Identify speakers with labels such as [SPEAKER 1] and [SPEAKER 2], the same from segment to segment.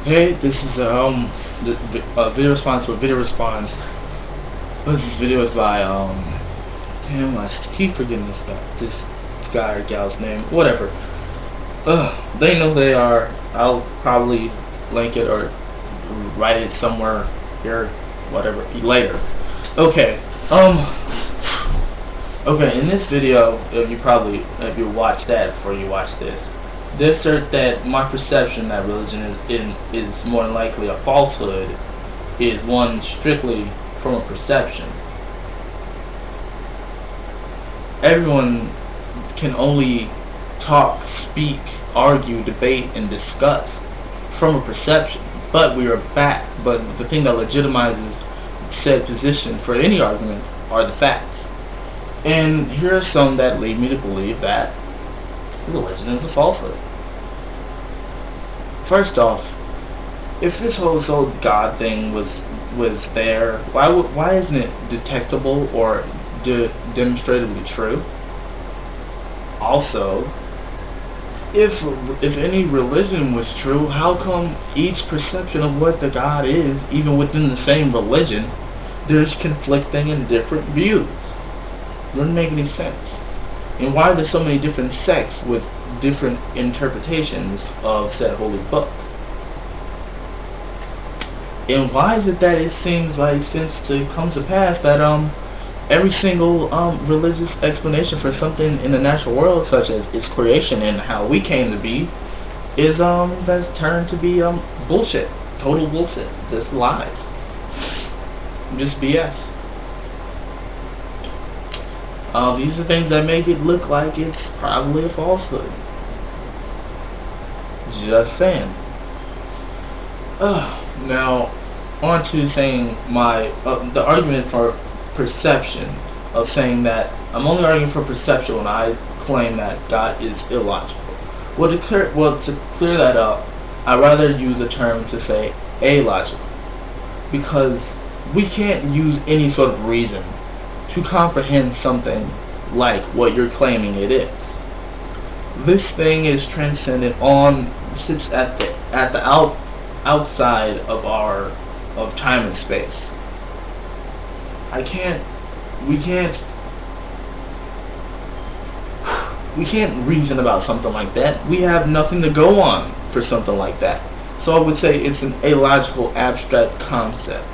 [SPEAKER 1] Hey, this is a video response to a video response. This video is by damn, I keep forgetting this guy or gal's name. Whatever. They know who they are. I'll probably link it or write it somewhere here, whatever, later. Okay. Okay. In this video, if you watch that before you watch this, they assert that my perception that religion is more than likely a falsehood is one strictly from a perception. Everyone can only talk, speak, argue, debate, and discuss from a perception. But we are back. But the thing that legitimizes said position for any argument are the facts. And here are some that lead me to believe that religion is a falsehood. First off, if this whole God thing was there, why isn't it detectable or demonstrably true? Also, if any religion was true, how come each perception of what the God is, even within the same religion, there's conflicting and different views? Doesn't make any sense. And why are there so many different sects with different interpretations of said holy book? And why is it that it seems like, since it comes to pass that every single religious explanation for something in the natural world, such as its creation and how we came to be, is that's turned to be bullshit, total bullshit, just lies, just BS. These are things that make it look like it's probably a falsehood. Just saying. Now, on to saying the argument for perception, of saying that I'm only arguing for perception when I claim that God is illogical. Well, to clear that up, I'd rather use a term to say illogical, because we can't use any sort of reason to comprehend something like what you're claiming it is. This thing is transcendent sits at the outside of time and space. We can't reason about something like that. We have nothing to go on for something like that. So I would say it's an illogical abstract concept,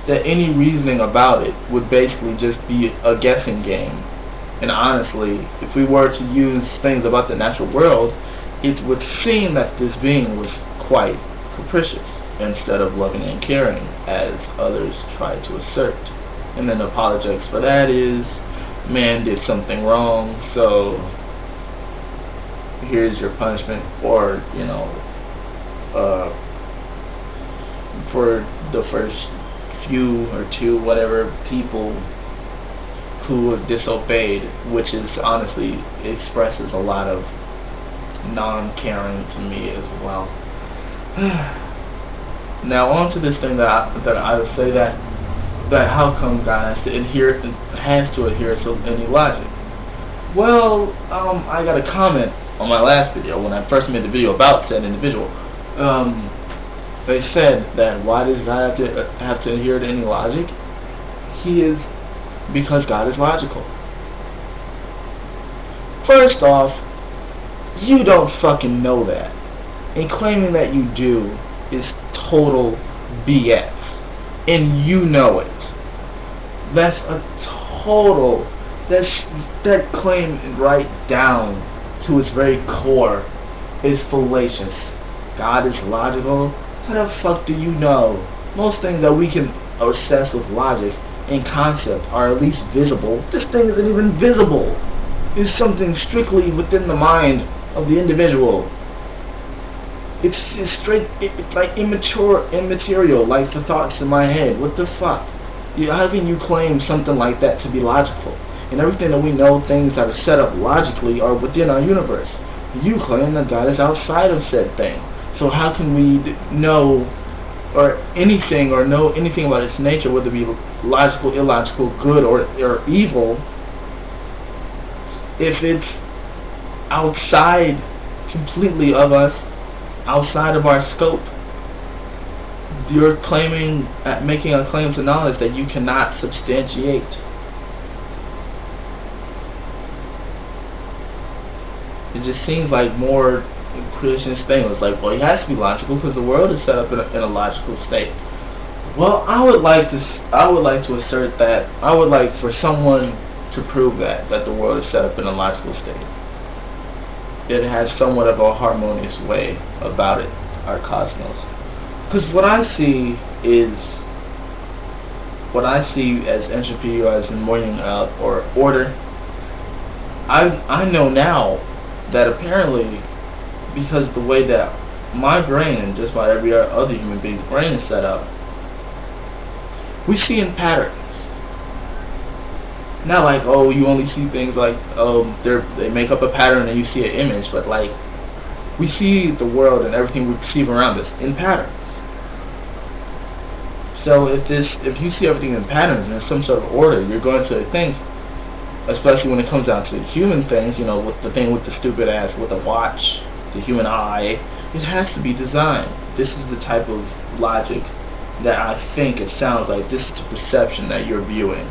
[SPEAKER 1] that any reasoning about it would basically just be a guessing game. And honestly, if we were to use things about the natural world, it would seem that this being was quite capricious instead of loving and caring, as others try to assert. And then the apologetics for that is, man did something wrong, so here's your punishment for, for the first few or two, whatever, people who have disobeyed, which is honestly expresses a lot of non-caring to me as well. Now on to this thing that I would say that how come God has to adhere to any logic. Well, I got a comment on my last video when I first made the video about said individual. They said that why does God have to adhere to any logic? Because God is logical. First off, you don't fucking know that. And claiming that you do is total BS. And you know it. That's a total, that claim right down to its very core is fallacious. God is logical? How the fuck do you know? Most things that we can assess with logic and concept are at least visible. This thing isn't even visible. It's something strictly within the mind of the individual. It's like immaterial, like the thoughts in my head. What the fuck? How can you claim something like that to be logical? And everything that we know, things that are set up logically, are within our universe. You claim that God is outside of said thing. So how can we know or know anything about its nature, whether it be logical, illogical, good or evil, if it's outside completely of us, outside of our scope? you're claiming, making a claim to knowledge that you cannot substantiate. It just seems like more creationist thing was like, well, it has to be logical because the world is set up in a logical state. Well, I would like to assert that I would like for someone to prove that the world is set up in a logical state. It has somewhat of a harmonious way about it, our cosmos. Because what I see as entropy, or as in morning or order, I know now that apparently, because the way that my brain and just about every other human being's brain is set up, we see in patterns. Not like, oh, you only see things like, they make up a pattern and you see an image, but like, we see the world and everything we perceive around us in patterns. So if you see everything in patterns and in some sort of order, you're going to think, especially when it comes down to human things, you know, with the thing with the stupid ass, with the watch, the human eye, it has to be designed. This is the type of logic that I think it sounds like. This is the perception that you're viewing.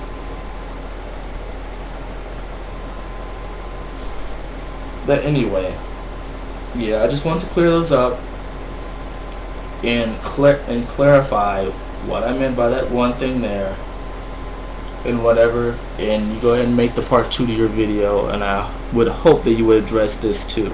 [SPEAKER 1] But anyway, yeah, I just want to clear those up and clarify what I meant by that one thing there and whatever, and you go ahead and make the part 2 to your video, and I would hope that you would address this too.